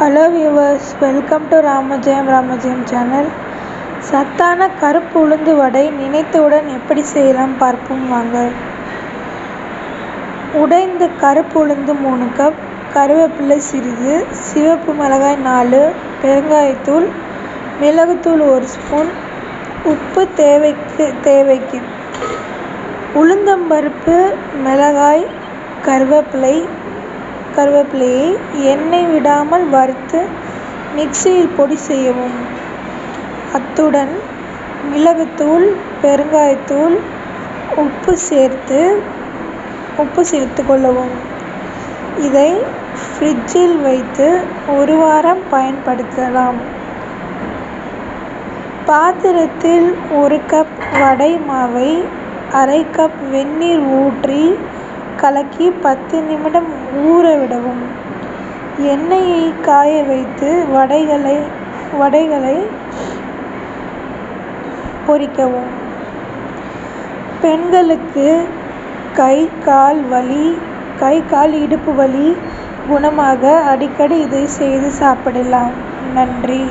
Hello viewers, welcome to Ramajayam channel. சத்தான கருப்பு உளுந்து வடை நினைத்தவுடன் எப்படி செய்யலாம் பார்ப்போம் வாங்க. உடைந்த கருப்பு உளுந்து 3 கப், கருவேப்பிலை சிறிது, சிவப்பு மிளகாய் 4, பெருங்காயத்தூள், மிளகுத்தூள் 1 ஸ்பூன், உப்பு தேவைக்கு. உளுந்தம்பருப்பு, மிளகாய், கருவேப்பிலையை எண்ணெய் விடாமல் வறுத்து மிக்சியில் பொடி செய்யவும். அத்துடன் மிளகுத்தூள், பெருங்காயத்தூள், உப்பு சேர்த்து கொள்ளவும். இதை ஃப்ரிட்ஜில் வைத்து 1 வாரம் பயன்படுத்தலாம். பாத்திரத்தில் 1 கப் வடை மாவை 1/2 கப் வெந்நீர் ஊற்றி கலக்கி 10 நிமிடம் ஊற விடவும். எண்ணெயை காய வைத்து வடைகளை பொரிக்கவும். பெண்களுக்கு கை கால் இடுப்பு வலி குணமாக அடிக்கடி இதை செய்து சாப்பிடலாம். நன்றி.